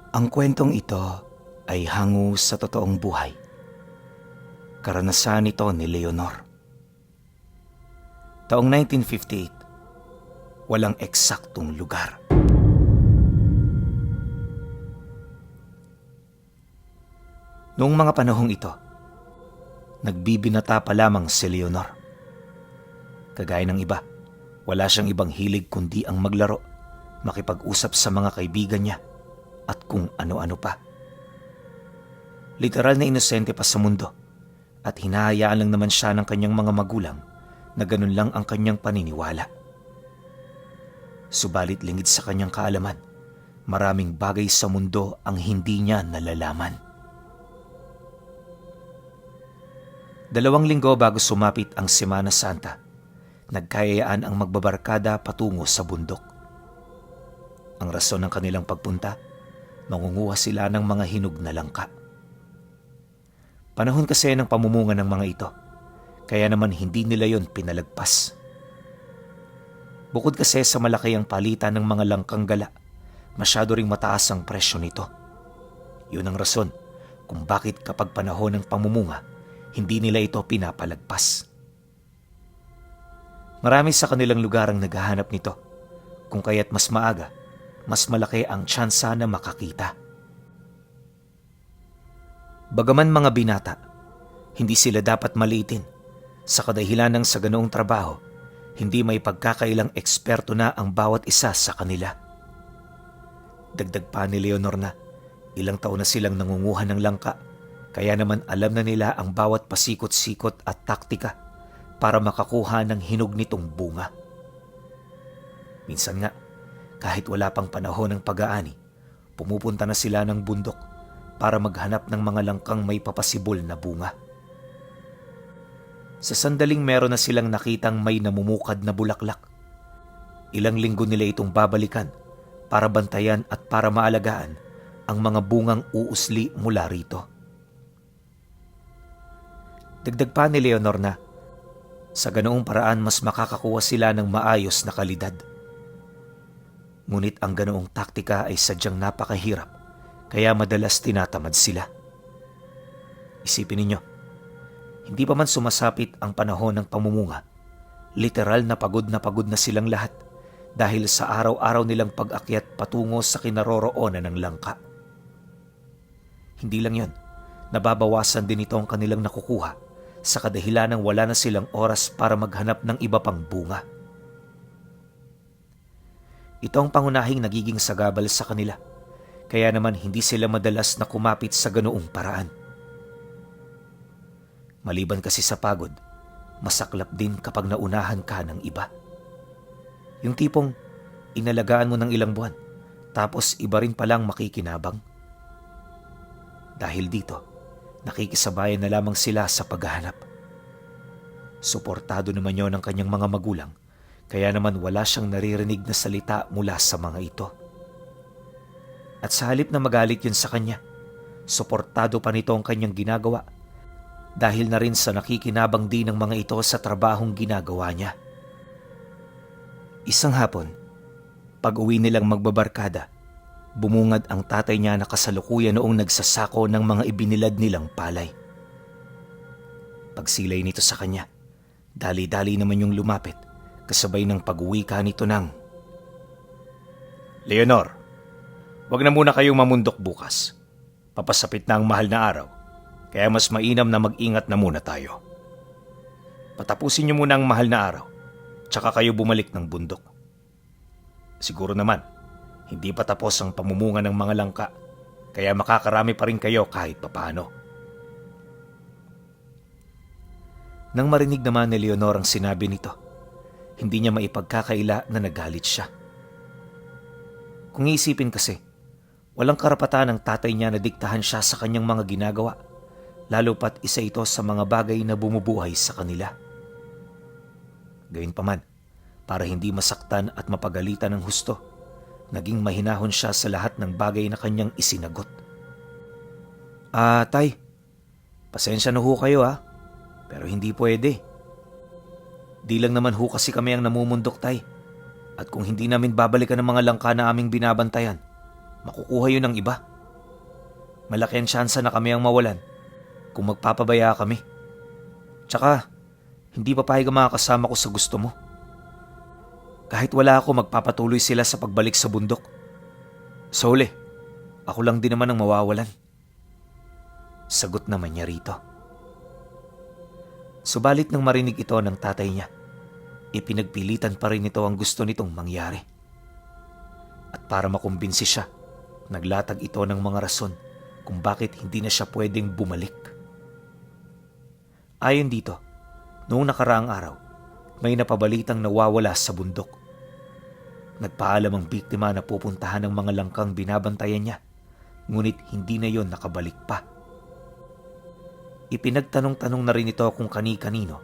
Ang kwentong ito ay hango sa totoong buhay. Karanasan ito ni Leonor. Taong 1958, walang eksaktong lugar. Noong mga panahong ito, nagbibinata pa lamang si Leonor. Kagaya ng iba, wala siyang ibang hilig kundi ang maglaro, makipag-usap sa mga kaibigan niya, at kung ano-ano pa. Literal na inosente pa sa mundo at hinahayaan lang naman siya ng kanyang mga magulang na ganun lang ang kanyang paniniwala. Subalit lingid sa kanyang kaalaman, maraming bagay sa mundo ang hindi niya nalalaman. 2 linggo bago sumapit ang Semana Santa, nagkayayaan ang magbabarkada patungo sa bundok. Ang rason ng kanilang pagpunta, mangunguha sila ng mga hinog na langka. Panahon kasi ng pamumunga ng mga ito, kaya naman hindi nila yon pinalagpas. Bukod kasi sa malaki ang palitan ng mga langkang gala, masyado ring mataas ang presyo nito. Yun ang rason kung bakit kapag panahon ng pamumunga, hindi nila ito pinapalagpas. Marami sa kanilang lugar ang naghahanap nito, kung kaya't mas maaga, mas malaki ang tsansa na makakita. Bagaman mga binata, hindi sila dapat maliitin sa kadahilan ng sa ganoong trabaho, hindi may pagkakailang eksperto na ang bawat isa sa kanila. Dagdag pa ni Leonor na ilang taon na silang nangunguha ng langka, kaya naman alam na nila ang bawat pasikot-sikot at taktika para makakuha ng hinog nitong bunga. Minsan nga, kahit wala pang panahon ng pag-aani, pumupunta na sila ng bundok para maghanap ng mga langkang may papasibol na bunga. Sa sandaling meron na silang nakitang may namumukad na bulaklak, ilang linggo nila itong babalikan para bantayan at para maalagaan ang mga bungang uusli mula rito. Dagdag pa ni Leonor na sa ganoong paraan mas makakakuha sila ng maayos na kalidad. Ngunit ang ganoong taktika ay sadyang napakahirap, kaya madalas tinatamad sila. Isipin ninyo, hindi pa man sumasapit ang panahon ng pamumunga, literal na pagod na silang lahat dahil sa araw-araw nilang pag-akyat patungo sa kinaroroonan ng langka. Hindi lang yon, nababawasan din ito ang kanilang nakukuha sa kadahilan ng wala na silang oras para maghanap ng iba pang bunga. Ito ang pangunahing nagiging sagabal sa kanila, kaya naman hindi sila madalas na kumapit sa ganoong paraan. Maliban kasi sa pagod, masaklap din kapag naunahan ka ng iba. Yung tipong inalagaan mo ng ilang buwan, tapos iba rin palang makikinabang. Dahil dito, nakikisabayan na lamang sila sa paghahanap. Suportado naman yon ng kanyang mga magulang, kaya naman wala siyang naririnig na salita mula sa mga ito. At sa halip na magalit yun sa kanya, suportado pa nito ang kanyang ginagawa dahil na rin sa nakikinabang din ng mga ito sa trabahong ginagawa niya. Isang hapon, pag-uwi nilang magbabarkada, bumungad ang tatay niya na kasalukuyan noong nagsasako ng mga ibinilad nilang palay. Pagsilay nito sa kanya, dali-dali naman yung lumapit kasabay ng pag-uwi ka nito ng, "Leonor, wag na muna kayong mamundok bukas. Papasapit na ang mahal na araw, kaya mas mainam na mag-ingat na muna tayo. Patapusin niyo muna ang mahal na araw, tsaka kayo bumalik ng bundok. Siguro naman, hindi pa tapos ang pamumunga ng mga langka, kaya makakarami pa rin kayo kahit papaano." Nang marinig naman ni Leonor ang sinabi nito, hindi niya maipagkakaila na nagalit siya. Kung iisipin kasi, walang karapatan ng tatay niya na diktahan siya sa kanyang mga ginagawa, lalo pat isa ito sa mga bagay na bumubuhay sa kanila. Gayunpaman, para hindi masaktan at mapagalitan ng husto, naging mahinahon siya sa lahat ng bagay na kanyang isinagot. Tay, pasensya na ho kayo pero hindi pwede. Di lang naman ho kasi kami ang namumundok, tay. At kung hindi namin babalikan ng mga langka na aming binabantayan, makukuha yun ng iba. Malaki ang tsansa na kami ang mawalan kung magpapabaya kami. Tsaka, hindi papayag ang mga kasama ko sa gusto mo. Kahit wala ako, magpapatuloy sila sa pagbalik sa bundok. Sa huli, ako lang din naman ang mawawalan. Sagot naman niya rito. Subalit nang marinig ito ng tatay niya, ipinagpilitan pa rin ito ang gusto nitong mangyari. At para makumbinsi siya, naglatag ito ng mga rason kung bakit hindi na siya pwedeng bumalik. Ayon dito, noong nakaraang araw, may napabalitang nawawala sa bundok. Nagpaalam ang biktima na pupuntahan ng mga langkang binabantayan niya, ngunit hindi na yon nakabalik pa. Ipinagtanong-tanong na rin ito kung kani-kanino.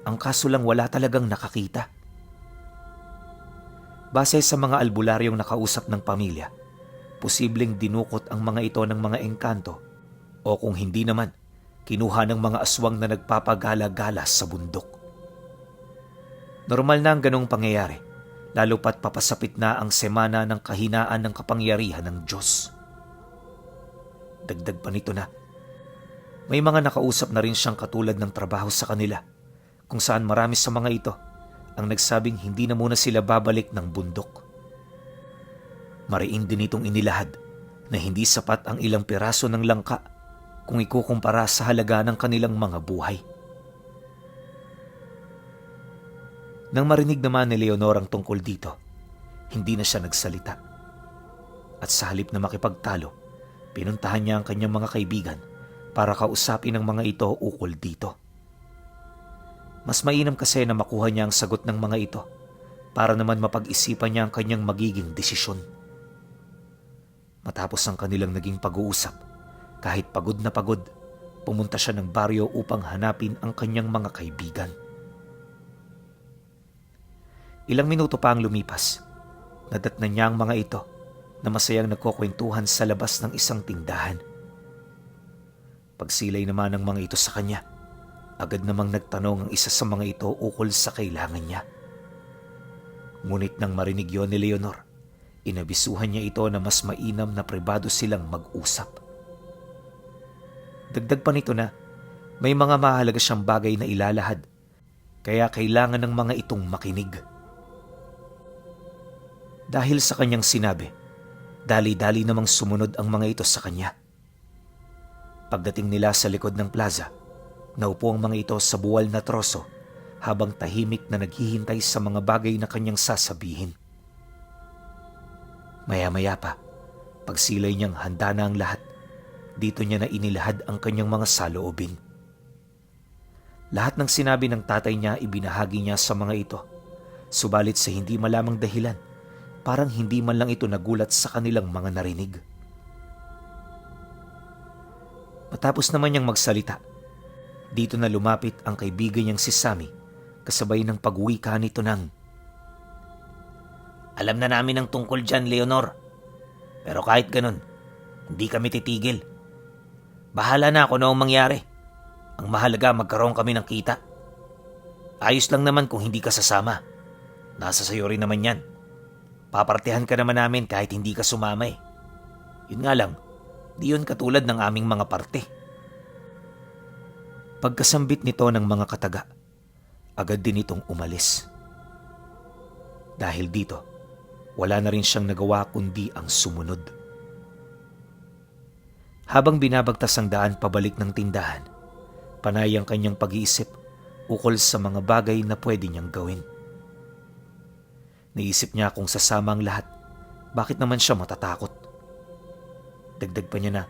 Ang kaso lang wala talagang nakakita. Base sa mga albularyong nakausap ng pamilya, posibleng dinukot ang mga ito ng mga engkanto o kung hindi naman, kinuha ng mga aswang na nagpapagala-gala sa bundok. Normal na ang ganong pangyayari, lalo pat papasapit na ang semana ng kahinaan ng kapangyarihan ng Diyos. Dagdag pa nito na, may mga nakausap na rin siyang katulad ng trabaho sa kanila, kung saan marami sa mga ito ang nagsabing hindi na muna sila babalik ng bundok. Mariin din itong inilahad na hindi sapat ang ilang piraso ng langka kung ikukumpara sa halaga ng kanilang mga buhay. Nang marinig naman ni Leonor ang tungkol dito, hindi na siya nagsalita. At sa halip na makipagtalo, pinuntahan niya ang kanyang mga kaibigan para kausapin ang mga ito ukol dito. Mas mainam kasi na makuha niya ang sagot ng mga ito para naman mapag-isipan niya ang kanyang magiging desisyon. Matapos ang kanilang naging pag-uusap, kahit pagod na pagod, pumunta siya ng baryo upang hanapin ang kanyang mga kaibigan. Ilang minuto pa ang lumipas, nadatnan niya ang mga ito na masayang nagkukwentuhan sa labas ng isang tindahan. Pagsilay naman ng mga ito sa kanya, agad namang nagtanong ang isa sa mga ito ukol sa kailangan niya. Ngunit nang marinig yon ni Leonor, inabisuhan niya ito na mas mainam na pribado silang mag-usap. Dagdag pa nito na may mga mahalaga siyang bagay na ilalahad, kaya kailangan ng mga itong makinig. Dahil sa kanyang sinabi, dali-dali namang sumunod ang mga ito sa kanya. Pagdating nila sa likod ng plaza, naupo ang mga ito sa buwal na troso habang tahimik na naghihintay sa mga bagay na kanyang sasabihin. Maya-maya pa, pagsilay niyang handa na ang lahat, dito niya na inilahad ang kanyang mga saloobin. Lahat ng sinabi ng tatay niya ibinahagi niya sa mga ito, subalit sa hindi malamang dahilan, parang hindi man lang ito nagulat sa kanilang mga narinig. Matapos naman niyang magsalita, dito na lumapit ang kaibigan niyang si Sammy kasabay ng pag-uwika nito ng, "Alam na namin ang tungkol dyan, Leonor. Pero kahit ganun, hindi kami titigil. Bahala na ako noong mangyari. Ang mahalaga magkaroon kami ng kita. Ayos lang naman kung hindi ka sasama. Nasa sayo rin naman yan. Papartihan ka naman namin kahit hindi ka sumama eh. Yun nga lang, di yun katulad ng aming mga parte." Pagkasambit nito ng mga kataga, agad din itong umalis. Dahil dito, wala na rin siyang nagawa kundi ang sumunod. Habang binabagtas ang daan pabalik ng tindahan, panay ang kanyang pag-iisip ukol sa mga bagay na pwede niyang gawin. Naisip niya kung sasama ang lahat, bakit naman siya matatakot? Dagdag pa niya na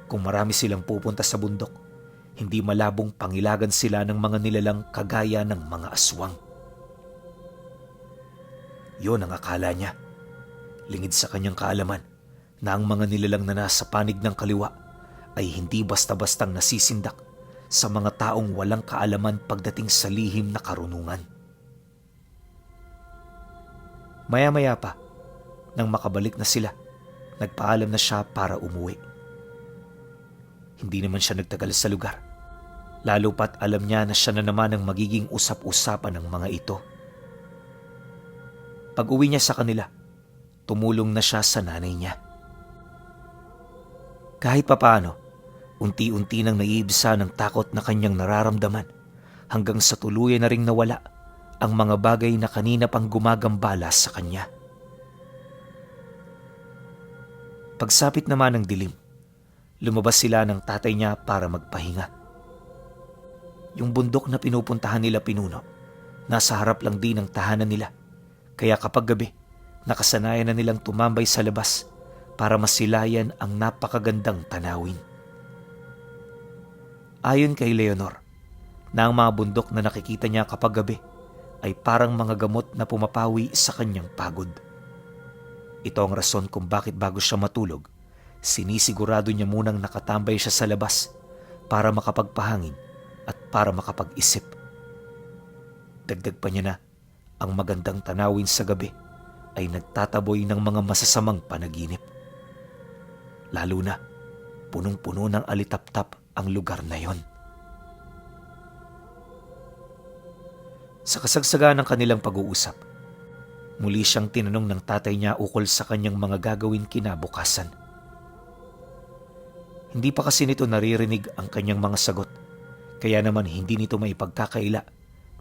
kung marami silang pupunta sa bundok, hindi malabong pangilagan sila ng mga nilalang kagaya ng mga aswang. Yun ang akala niya. Lingid sa kanyang kaalaman na ang mga nilalang na nasa panig ng kaliwa ay hindi basta-bastang nasisindak sa mga taong walang kaalaman pagdating sa lihim na karunungan. Maya-maya pa, nang makabalik na sila, nagpaalam na siya para umuwi. Hindi naman siya nagtagal sa lugar, lalo pat alam niya na siya na naman ang magiging usap-usapan ng mga ito. Pag-uwi niya sa kanila, tumulong na siya sa nanay niya. Kahit papaano, unti-unti nang naiibsa ng takot na kanyang nararamdaman hanggang sa tuluyan na ring nawala ang mga bagay na kanina pang gumagambala sa kanya. Pagsapit naman ng dilim, lumabas sila ng tatay niya para magpahinga. Yung bundok na pinupuntahan nila Pinuno, nasa harap lang din ng tahanan nila. Kaya kapag gabi, nakasanayan na nilang tumambay sa labas para masilayan ang napakagandang tanawin. Ayon kay Leonor, na ang mga bundok na nakikita niya kapag gabi ay parang mga gamot na pumapawi sa kanyang pagod. Ito ang rason kung bakit bago siya matulog, sinisigurado niya munang nakatambay siya sa labas para makapagpahangin at para makapag-isip. Dagdag pa niya na ang magandang tanawin sa gabi ay nagtataboy ng mga masasamang panaginip. Lalo na, punong-puno ng alitaptap ang lugar na yon. Sa kasagsagan ng kanilang pag-uusap, muli siyang tinanong ng tatay niya ukol sa kanyang mga gagawin kinabukasan. Hindi pa kasi nito naririnig ang kanyang mga sagot, kaya naman hindi nito maipagkakaila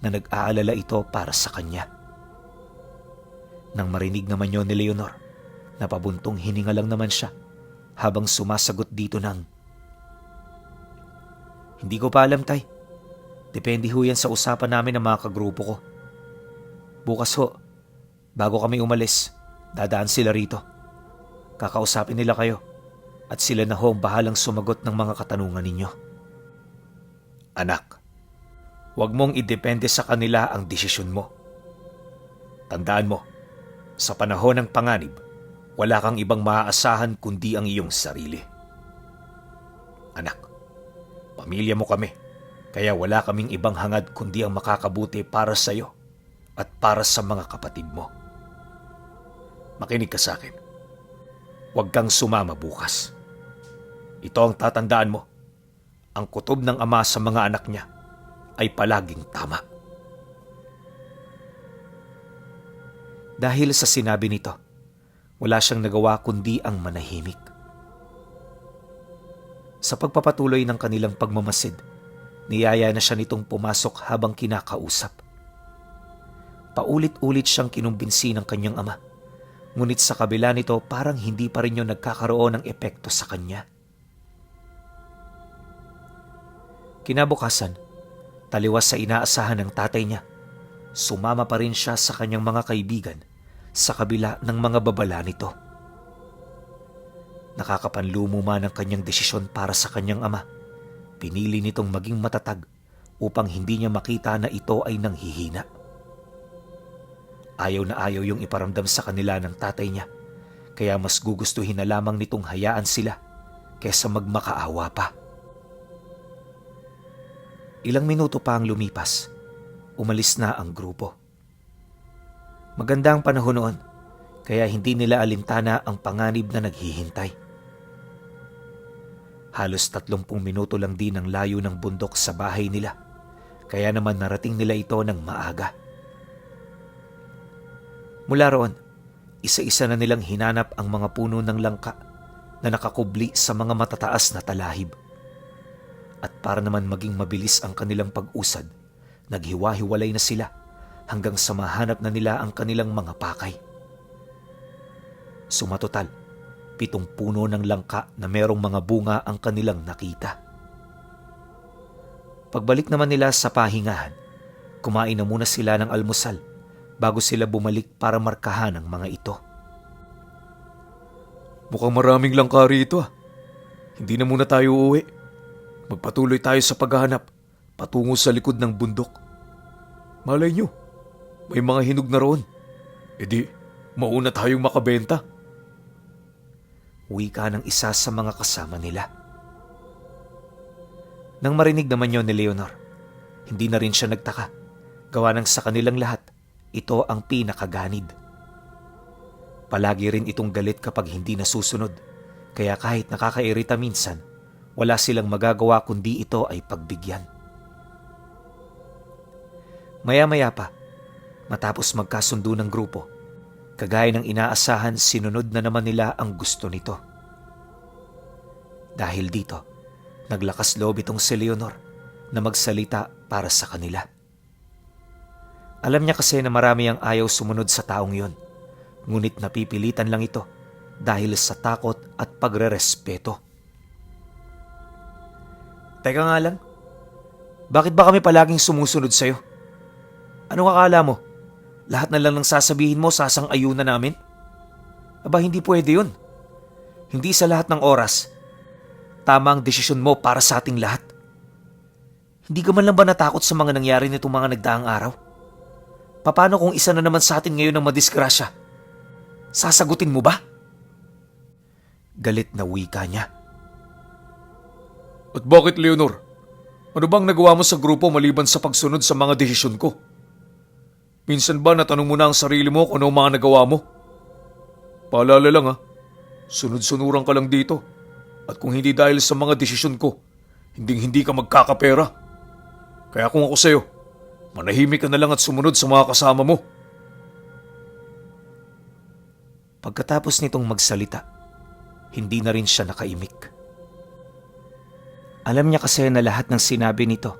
na nag-aalala ito para sa kanya. Nang marinig naman yon ni Leonor, napabuntong hininga lang naman siya habang sumasagot dito ng, "Hindi ko pa alam, tay. Depende ho yan sa usapan namin ng mga kagrupo ko. Bukas ho, bago kami umalis, dadaan sila rito. Kakausapin nila kayo at sila na ho ang bahalang sumagot ng mga katanungan ninyo." "Anak, huwag mong idepende sa kanila ang desisyon mo. Tandaan mo, sa panahon ng panganib, wala kang ibang maaasahan kundi ang iyong sarili. Anak, pamilya mo kami, kaya wala kaming ibang hangad kundi ang makakabuti para sa iyo at para sa mga kapatid mo. Makinig ka sa akin. Huwag kang sumama bukas. Ito ang tatandaan mo. Ang kutob ng ama sa mga anak niya ay palaging tama." Dahil sa sinabi nito, wala siyang nagawa kundi ang manahimik. Sa pagpapatuloy ng kanilang pagmamasid, niyaya na siya nitong pumasok habang kinakausap. Paulit-ulit siyang kinumbinsi ng kanyang ama, ngunit sa kabila nito parang hindi pa rin yun nagkakaroon ng epekto sa kanya. Kinabukasan, taliwas sa inaasahan ng tatay niya, sumama pa rin siya sa kanyang mga kaibigan sa kabila ng mga babala nito. Nakakapanlumo man ang kanyang desisyon para sa kanyang ama, pinili nitong maging matatag upang hindi niya makita na ito ay nanghihina. Ayaw na ayaw yung iparamdam sa kanila ng tatay niya, kaya mas gugustuhin na lamang nitong hayaan sila kaysa magmakaawa pa. Ilang minuto pa ang lumipas, umalis na ang grupo. Maganda ang panahon noon, kaya hindi nila alintana ang panganib na naghihintay. Halos 30 minuto lang din ang layo ng bundok sa bahay nila, kaya naman narating nila ito ng maaga. Mula roon, isa-isa na nilang hinanap ang mga puno ng langka na nakakubli sa mga matataas na talahib. At para naman maging mabilis ang kanilang pag-usad, naghiwa-hiwalay na sila hanggang sa mahanap na nila ang kanilang mga pakay. Sumatotal, 7 puno ng langka na merong mga bunga ang kanilang nakita. Pagbalik naman nila sa pahingahan, kumain na muna sila ng almusal bago sila bumalik para markahan ang mga ito. "Mukhang maraming langka rito ah. Hindi na muna tayo uuwi. Magpatuloy tayo sa paghahanap patungo sa likod ng bundok. Malay nyo, may mga hinog na roon. E di, mauna tayong makabenta." Wika ng isa sa mga kasama nila. Nang marinig naman yon ni Leonor, hindi na rin siya nagtaka. Gawa ng sa kanilang lahat, ito ang pinakaganid. Palagi rin itong galit kapag hindi nasusunod, kaya kahit nakakairita minsan, wala silang magagawa kundi ito ay pagbigyan. Maya-maya pa, matapos magkasundo ng grupo, kagaya ng inaasahan, sinunod na naman nila ang gusto nito. Dahil dito, naglakas loob itong si Leonor na magsalita para sa kanila. Alam niya kasi na marami ang ayaw sumunod sa taong yon, ngunit napipilitan lang ito dahil sa takot at pagrerespeto. Teka nga lang, bakit ba kami palaging sumusunod sa'yo? Anong akala mo? Lahat na lang ng sasabihin mo sasang-ayunan namin? Aba, hindi pwede yun. Hindi sa lahat ng oras. Tama ang desisyon mo para sa ating lahat. Hindi ka man lang ba natakot sa mga nangyari nitong mga nagdaang araw? Paano kung isa na naman sa atin ngayon ang madisgrasya? Sasagutin mo ba? Galit na wika niya. At bakit, Leonor? Ano bang nagawa mo sa grupo maliban sa pagsunod sa mga desisyon ko? Minsan ba natanong mo na ang sarili mo kung ano mga nagawa mo? Paalala lang sunod-sunuran ka lang dito. At kung hindi dahil sa mga desisyon ko, hindi ka magkakapera. Kaya kung ako sa'yo, manahimik ka na lang at sumunod sa mga kasama mo. Pagkatapos nitong magsalita, hindi na rin siya nakaimik. Alam niya kasi na lahat ng sinabi nito,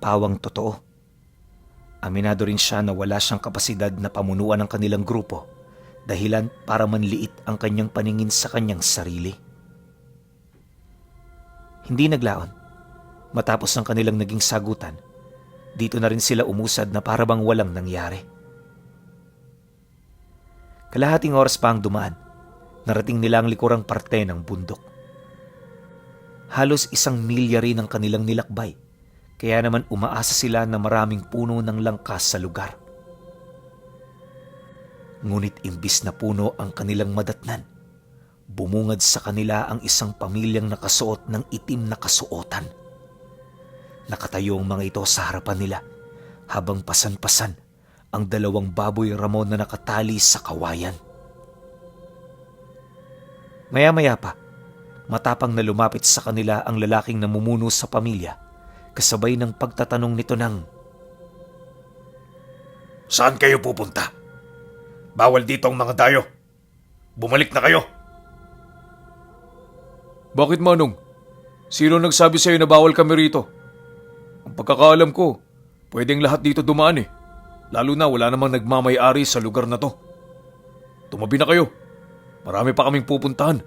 pawang totoo. Aminado rin siya na wala siyang kapasidad na pamunuan ng kanilang grupo, dahilan para manliit ang kanyang paningin sa kanyang sarili. Hindi naglaon. Matapos ang kanilang naging sagutan, dito na rin sila umusad na para bang walang nangyari. Kalahating oras pa ang dumaan, narating nila ang likurang parte ng bundok. Halos 1 milya rin ang kanilang nilakbay, kaya naman umaasa sila na maraming puno ng langkas sa lugar. Ngunit imbis na puno ang kanilang madatnan, bumungad sa kanila ang isang pamilyang nakasuot ng itim na kasuotan. Nakatayo ang mga ito sa harapan nila habang pasan-pasan ang 2 baboy ramon na nakatali sa kawayan. Maya-maya pa, matapang na lumapit sa kanila ang lalaking namumuno sa pamilya kasabay ng pagtatanong nito ng, "Saan kayo pupunta? Bawal dito ang mga dayo. Bumalik na kayo." Bakit, Manong? Sino nagsabi sa'yo na bawal kami rito? Ang pagkakaalam ko, pwedeng lahat dito dumaan Lalo na wala namang nagmamay-ari sa lugar na to. Tumabi na kayo. Marami pa kaming pupuntahan.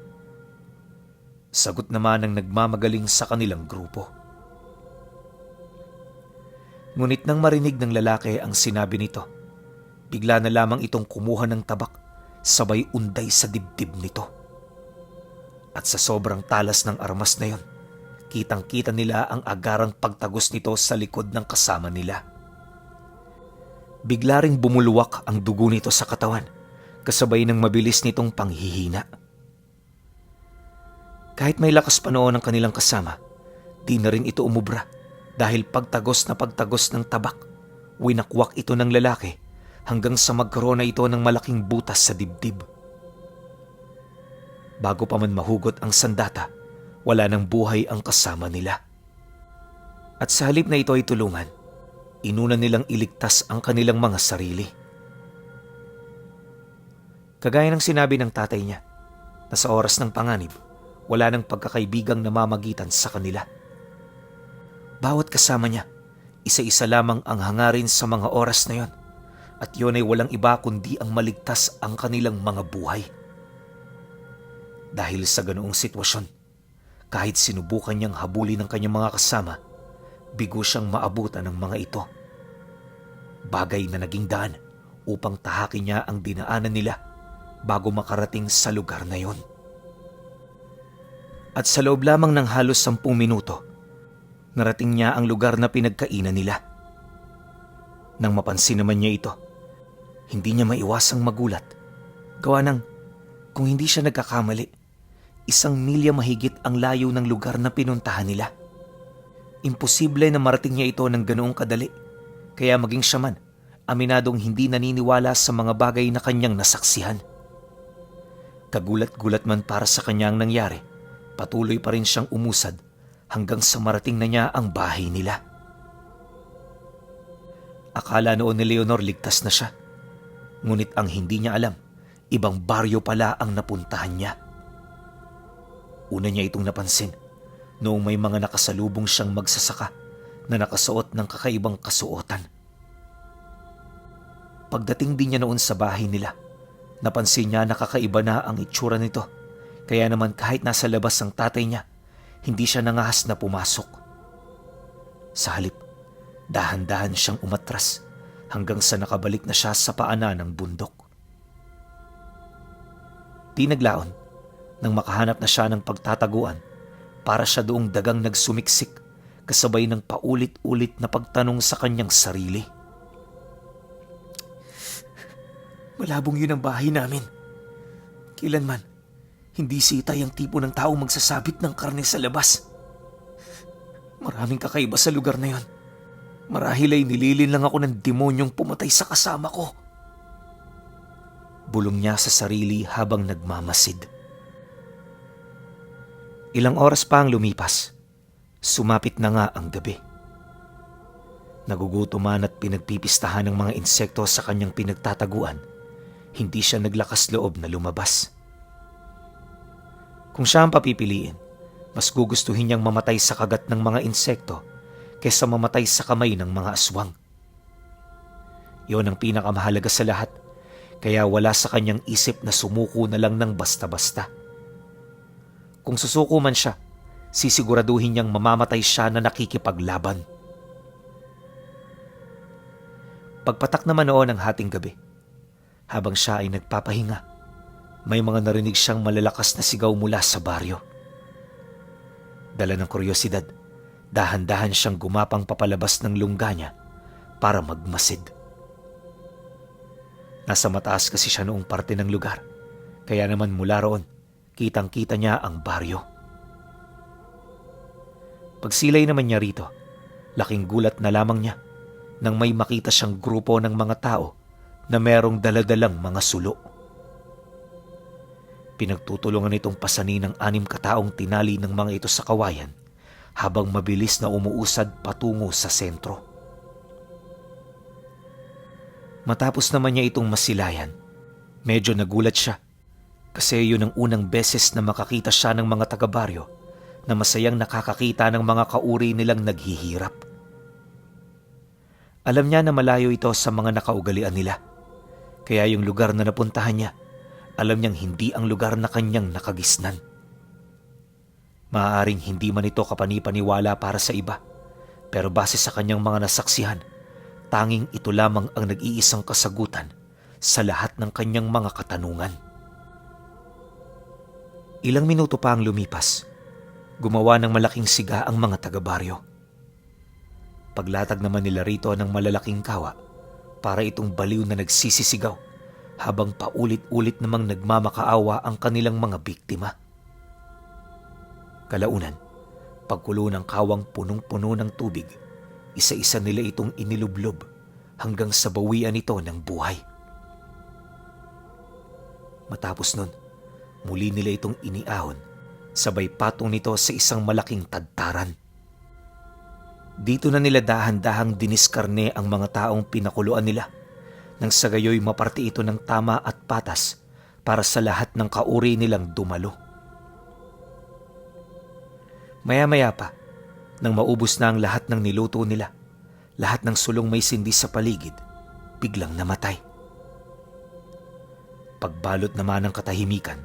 Sagot naman ng nagmamagaling sa kanilang grupo. Ngunit nang marinig ng lalaki ang sinabi nito, bigla na lamang itong kumuha ng tabak, sabay unday sa dibdib nito. At sa sobrang talas ng armas na yon, kitang-kita nila ang agarang pagtagos nito sa likod ng kasama nila. Bigla ring bumulwak ang dugo nito sa katawan, kasabay ng mabilis nitong panghihina. Kahit may lakas pa noon ang kanilang kasama, di na rin ito umubra dahil pagtagos ng tabak, winakwak ito ng lalaki hanggang sa magkaroon na ito ng malaking butas sa dibdib. Bago pa man mahugot ang sandata, wala nang buhay ang kasama nila. At sa halip na ito ay tulungan, inuna nilang iligtas ang kanilang mga sarili. Kagaya ng sinabi ng tatay niya, na sa oras ng panganib, wala nang pagkakaibigang namamagitan sa kanila. Bawat kasama niya, isa-isa lamang ang hangarin sa mga oras na yon, at yun ay walang iba kundi ang maligtas ang kanilang mga buhay. Dahil sa ganoong sitwasyon, kahit sinubukan niyang habulin ng kanyang mga kasama, bigo siyang maabutan ng mga ito. Bagay na naging daan upang tahakin niya ang dinaanan nila bago makarating sa lugar na yon. At sa loob lamang ng halos 10 minuto, narating niya ang lugar na pinagkainan nila. Nang mapansin naman niya ito, hindi niya maiwasang magulat. Gawa ng, kung hindi siya nagkakamali, 1 milya mahigit ang layo ng lugar na pinuntahan nila. Imposible na marating niya ito ng ganoong kadali, kaya maging siya man, aminadong hindi naniniwala sa mga bagay na kanyang nasaksihan. Kagulat-gulat man para sa kanyang nangyari, patuloy pa rin siyang umusad hanggang sa marating na niya ang bahay nila. Akala noon ni Leonor ligtas na siya, ngunit ang hindi niya alam, ibang baryo pala ang napuntahan niya. Una niya itong napansin noong may mga nakasalubong siyang magsasaka na nakasuot ng kakaibang kasuotan. Pagdating din niya noon sa bahay nila, napansin niya na kakaiba na ang itsura nito. Kaya naman kahit nasa labas ang tatay niya, hindi siya nangahas na pumasok. Sa halip, dahan-dahan siyang umatras hanggang sa nakabalik na siya sa paanan ng bundok. Di naglaon nang makahanap na siya ng pagtataguan para siya doong dagang nagsumiksik kasabay ng paulit-ulit na pagtanong sa kanyang sarili. Malabong yun ang bahay namin. Kailanman, hindi si Itay ang tipo ng taong magsasabit ng karne sa labas. Maraming kakaiba sa lugar na yon. Marahil ay nililin lang ako ng demonyong pumatay sa kasama ko. Bulong niya sa sarili habang nagmamasid. Ilang oras pa ang lumipas. Sumapit na nga ang gabi. Nagugutuman at pinagpipistahan ng mga insekto sa kanyang pinagtataguan, hindi siya naglakas loob na lumabas. Kung siya ang papipiliin, mas gugustuhin niyang mamatay sa kagat ng mga insekto kaysa mamatay sa kamay ng mga aswang. Iyon ang pinakamahalaga sa lahat, kaya wala sa kanyang isip na sumuko na lang ng basta-basta. Kung susuko man siya, sisiguraduhin niyang mamamatay siya na nakikipaglaban. Pagpatak naman noon ng hating gabi, habang siya ay nagpapahinga, may mga narinig siyang malalakas na sigaw mula sa baryo. Dala ng kuryosidad, dahan-dahan siyang gumapang papalabas ng lungga niya para magmasid. Nasa mataas kasi siya noong parte ng lugar, kaya naman mula roon, kitang-kita niya ang baryo. Pagsilay naman niya rito, laking gulat na lamang niya nang may makita siyang grupo ng mga tao na merong daladalang mga sulo. Pinagtutulungan itong pasanin ng 6 kataong tinali ng mga ito sa kawayan habang mabilis na umuusad patungo sa sentro. Matapos naman niya itong masilayan, medyo nagulat siya kasi yun ang unang beses na makakita siya ng mga taga-baryo na masayang nakakakita ng mga kauri nilang naghihirap. Alam niya na malayo ito sa mga nakaugalian nila, kaya yung lugar na napuntahan niya, alam niyang hindi ang lugar na kanyang nakagisnan. Maaaring hindi man ito kapanipaniwala para sa iba, pero base sa kanyang mga nasaksihan, tanging ito lamang ang nag-iisang kasagutan sa lahat ng kanyang mga katanungan. Ilang minuto pa ang lumipas, gumawa ng malaking siga ang mga taga-baryo. Paglatag naman nila rito ng malalaking kawa para itong baliw na nagsisisigaw habang paulit-ulit namang nagmamakaawa ang kanilang mga biktima. Kalaunan, pagkulo ng kawang punong-puno ng tubig, isa-isa nila itong inilublob hanggang sa bawian ito ng buhay. Matapos nun, muli nila itong iniahon, sabay patong nito sa isang malaking tadtaran. Dito na nila dahan-dahang diniskarne ang mga taong pinakuluan nila nang sa gayoy maparte ito ng tama at patas para sa lahat ng kauri nilang dumalo. Maya-maya pa, nang maubos na ang lahat ng niluto nila, lahat ng sulong may sindi sa paligid, biglang namatay. Pagbalot naman ng katahimikan,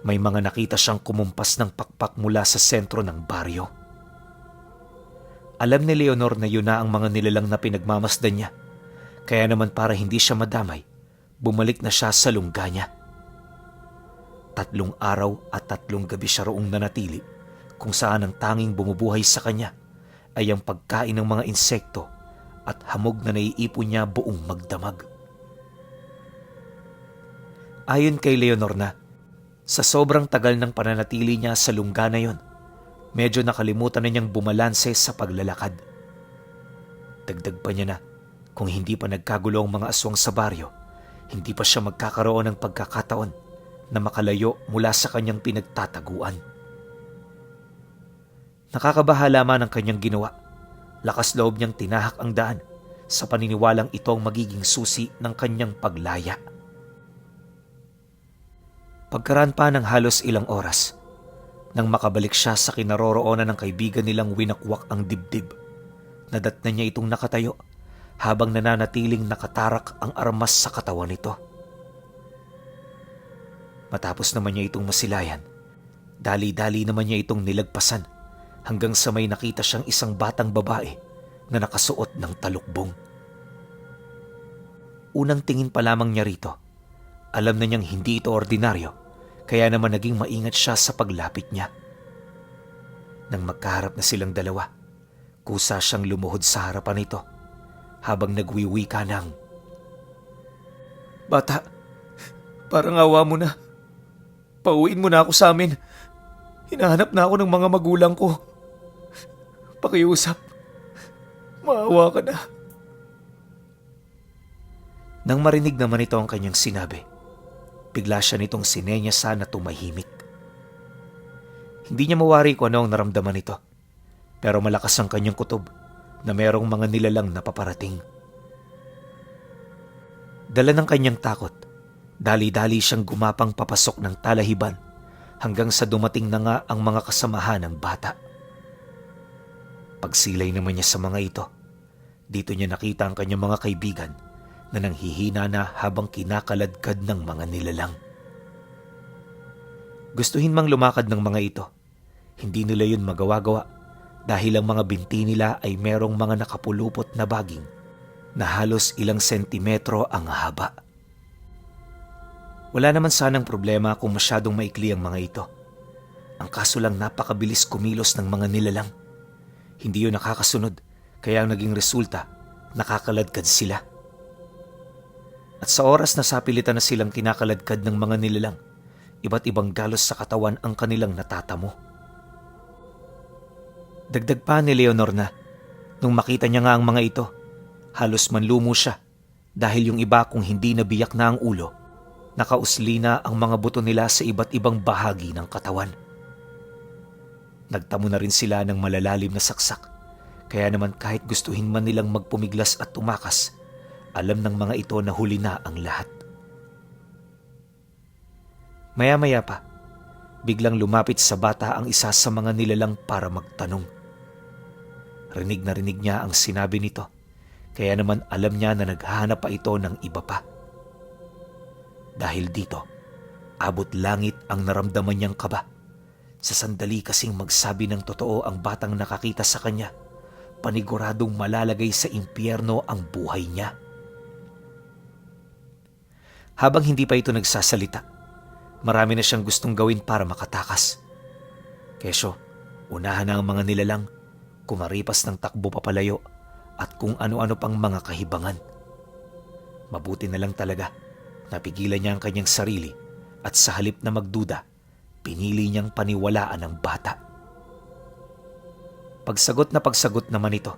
may mga nakita siyang kumumpas ng pakpak mula sa sentro ng baryo. Alam ni Leonor na yun na ang mga nilalang na pinagmamasdan niya, kaya naman para hindi siya madamay, bumalik na siya sa lungga niya. 3 araw at 3 gabi siya roong nanatili, kung saan ang tanging bumubuhay sa kanya ay ang pagkain ng mga insekto at hamog na naiipon niya buong magdamag. Ayon kay Leonor na, sa sobrang tagal ng pananatili niya sa lungga na yon, medyo nakalimutan na niyang bumalanse sa paglalakad. Dagdag pa niya na, kung hindi pa nagkagulo ang mga aswang sa baryo, hindi pa siya magkakaroon ng pagkakataon na makalayo mula sa kanyang pinagtataguan. Nakakabahala man ang kanyang ginawa. Lakas loob niyang tinahak ang daan sa paniniwalang ito ang magiging susi ng kanyang paglaya. Pagkaraan pa ng halos ilang oras, Nang makabalik siya sa kinaroroonan ng kaibigan nilang winakwak ang dibdib, nadatnan niya itong nakatayo habang nananatiling nakatarak ang armas sa katawan nito. Matapos naman niya itong masilayan, dali-dali naman niya itong nilagpasan hanggang sa may nakita siyang isang batang babae na nakasuot ng talukbong. Unang tingin pa lamang niya rito, alam na niyang hindi ito ordinaryo, kaya naman naging maingat siya sa paglapit niya. Nang magkaharap na silang dalawa, kusa siyang lumuhod sa harapan nito habang nagwiwika ng, "Bata, parang awa mo na. Pauwiin mo na ako sa amin. Hinahanap na ako ng mga magulang ko. Pakiusap. Maawa ka na." Nang marinig naman ito ang kanyang sinabi, bigla siya nitong sinenyasa na tumahimik. Hindi niya mawari kung ano ang naramdaman nito, pero malakas ang kanyang kutob na merong mga nilalang na paparating. Dala ng kanyang takot, dali-dali siyang gumapang papasok ng talahiban hanggang sa dumating na nga ang mga kasamahan ng bata. Pagsilay naman niya sa mga ito, dito niya nakita ang kanyang mga kaibigan na nanghihina na habang kinakaladkad ng mga nilalang. Gustuhin mang lumakad ng mga ito, hindi nila yun magawa-gawa dahil ang mga binti nila ay merong mga nakapulupot na baging na halos ilang sentimetro ang haba. Wala naman sanang problema kung masyadong maikli ang mga ito. Ang kaso lang napakabilis kumilos ng mga nilalang. Hindi yun nakakasunod, kaya ang naging resulta, nakakaladkad sila. At sa oras na sapilitan na silang kinakaladkad ng mga nilalang, iba't ibang galos sa katawan ang kanilang natatamo. Dagdag pa ni Leonor na, nung makita niya nga ang mga ito, halos manlumo siya dahil yung iba kung hindi nabiyak na ang ulo, nakausli na ang mga buto nila sa iba't ibang bahagi ng katawan. Nagtamo na rin sila ng malalalim na saksak, kaya naman kahit gustuhin man nilang magpumiglas at tumakas, alam ng mga ito na huli na ang lahat. Maya-maya pa, biglang lumapit sa bata ang isa sa mga nilalang para magtanong. Rinig na rinig niya ang sinabi nito, kaya naman alam niya na naghahanap pa ito ng iba pa. Dahil dito, abot langit ang naramdaman niyang kaba. Sa sandali kasing magsabi ng totoo ang batang nakakita sa kanya, paniguradong malalagay sa impyerno ang buhay niya. Habang hindi pa ito nagsasalita, marami na siyang gustong gawin para makatakas. Kesyo, unahan na ang mga nilalang, kumaripas ng takbo papalayo at kung ano-ano pang mga kahibangan. Mabuti na lang talaga, napigilan niya ang kanyang sarili at sa halip na magduda, pinili niyang paniwalaan ang bata. Pagsagot naman ito,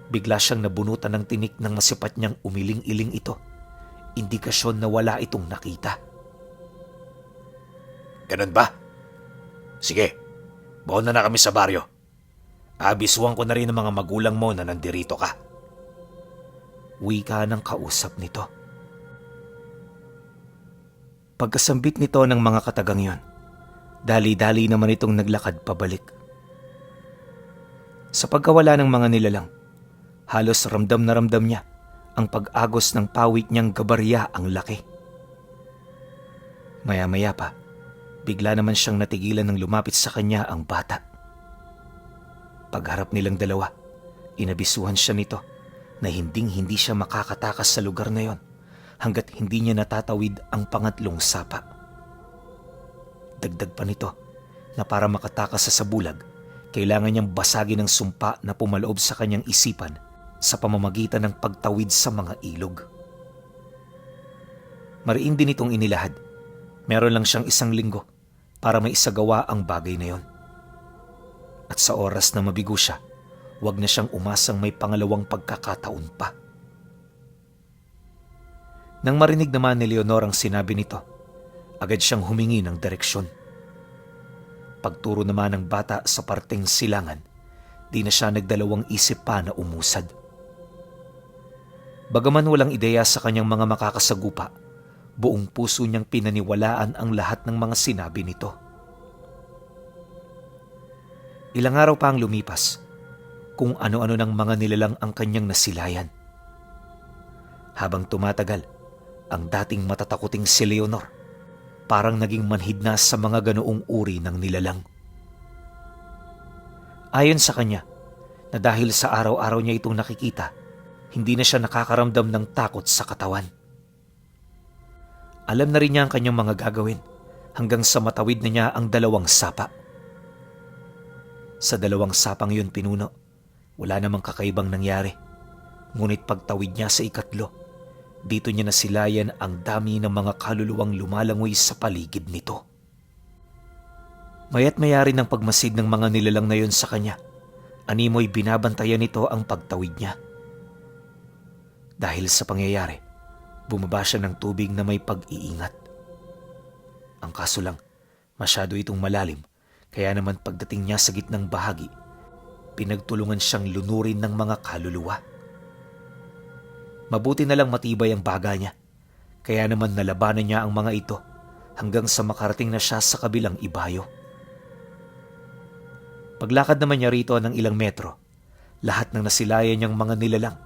bigla siyang nabunutan ng tinik ng masipat niyang umiling-iling ito. Indikasyon na wala itong nakita. "Ganun ba? Sige, baon na kami sa baryo. Abisuhan ko na rin ang mga magulang mo na nandirito ka." Wika ng kausap nito. Pagkasambit nito ng mga katagang yon, dali-dali naman itong naglakad pabalik. Sa pagkawala ng mga nilalang, halos ramdam na ramdam niya ang pag-agos ng pawit niyang gabarya ang laki. Maya-maya pa, bigla naman siyang natigilan ng lumapit sa kanya ang bata. Pagharap nilang dalawa, inabisuhan siya nito na hindi siya makakatakas sa lugar na yon hanggat hindi niya natatawid ang pangatlong sapa. Dagdag pa nito na para makatakas sa sabulag, kailangan niyang basagin ang sumpa na pumaloob sa kanyang isipan sa pamamagitan ng pagtawid sa mga ilog. Mariin din itong inilahad. Meron lang siyang 1 linggo para maisagawa ang bagay na yon. At sa oras na mabigo siya, huwag na siyang umasang may pangalawang pagkakataon pa. Nang marinig naman ni Leonor ang sinabi nito, agad siyang humingi ng direksyon. Pagturo naman ng bata sa parteng silangan, di na siya nagdalawang isip pa na umusad. Bagaman walang ideya sa kanyang mga makakasagupa, buong puso niyang pinaniwalaan ang lahat ng mga sinabi nito. Ilang araw pa ang lumipas, kung ano-ano ng mga nilalang ang kanyang nasilayan. Habang tumatagal, ang dating matatakuting si Leonor parang naging manhid na sa mga ganoong uri ng nilalang. Ayon sa kanya, na dahil sa araw-araw niya itong nakikita, hindi na siya nakakaramdam ng takot sa katawan. Alam na rin niya ang kanyang mga gagawin hanggang sa matawid na niya ang 2 sapa. Sa 2 sapang yun pinuno, wala namang kakaibang nangyari. Ngunit pagtawid niya sa 3, dito niya nasilayan ang dami ng mga kaluluwang lumalangoy sa paligid nito. Maya't maya rin ang pagmasid ng mga nilalang na yun sa kanya. Animoy binabantayan nito ang pagtawid niya. Dahil sa pangyayari, bumaba siya ng tubig na may pag-iingat. Ang kaso lang, masyado itong malalim, kaya naman pagdating niya sa gitnang bahagi, pinagtulungan siyang lunurin ng mga kaluluwa. Mabuti na lang matibay ang baga niya, kaya naman nalabanan niya ang mga ito hanggang sa makarating na siya sa kabilang ibayo. Paglakad naman niya rito ng ilang metro, lahat ng nasilayan niyang mga nilalang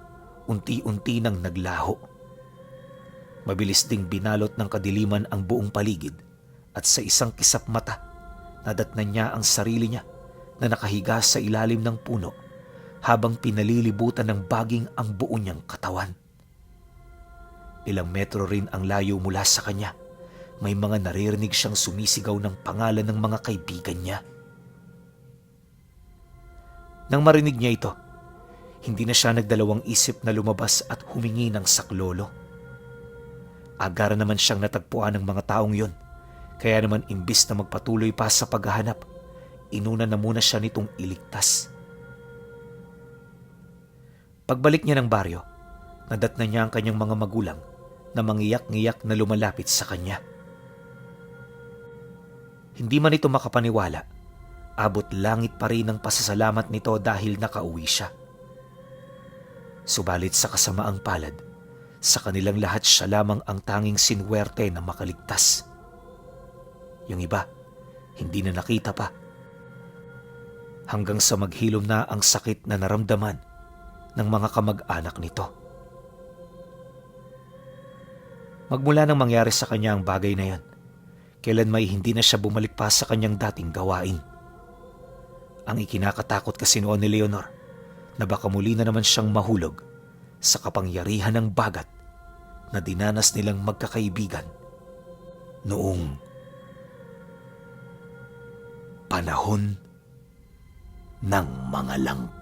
unti-unti nang naglaho. Mabilis ding binalot ng kadiliman ang buong paligid at sa isang kisap mata, nadatnan niya ang sarili niya na nakahiga sa ilalim ng puno habang pinalilibutan ng baging ang buo niyang katawan. Ilang metro rin ang layo mula sa kanya. May mga naririnig siyang sumisigaw ng pangalan ng mga kaibigan niya. Nang marinig niya ito, hindi na siya nagdalawang isip na lumabas at humingi ng saklolo. Agara naman siyang natagpuan ng mga taong yun, kaya naman imbis na magpatuloy pa sa paghahanap, inuna na muna siya nitong iligtas. Pagbalik niya ng baryo, nadatnan niya ang kanyang mga magulang na mangiyak-ngiyak na lumalapit sa kanya. Hindi man ito makapaniwala, abot langit pa rin ang pasasalamat nito dahil nakauwi siya. Subalit sa kasamaang palad, sa kanilang lahat siya lamang ang tanging sinwerte na makaligtas. Yung iba, hindi na nakita pa. Hanggang sa maghilom na ang sakit na naramdaman ng mga kamag-anak nito. Magmula nang mangyari sa kanya ang bagay na yan, kailan may hindi na siya bumalik pa sa kanyang dating gawain. Ang ikinakatakot kasi noon ni Leonor, na baka muli na naman siyang mahulog sa kapangyarihan ng bagat na dinanas nilang magkakaibigan noong panahon ng mga langka.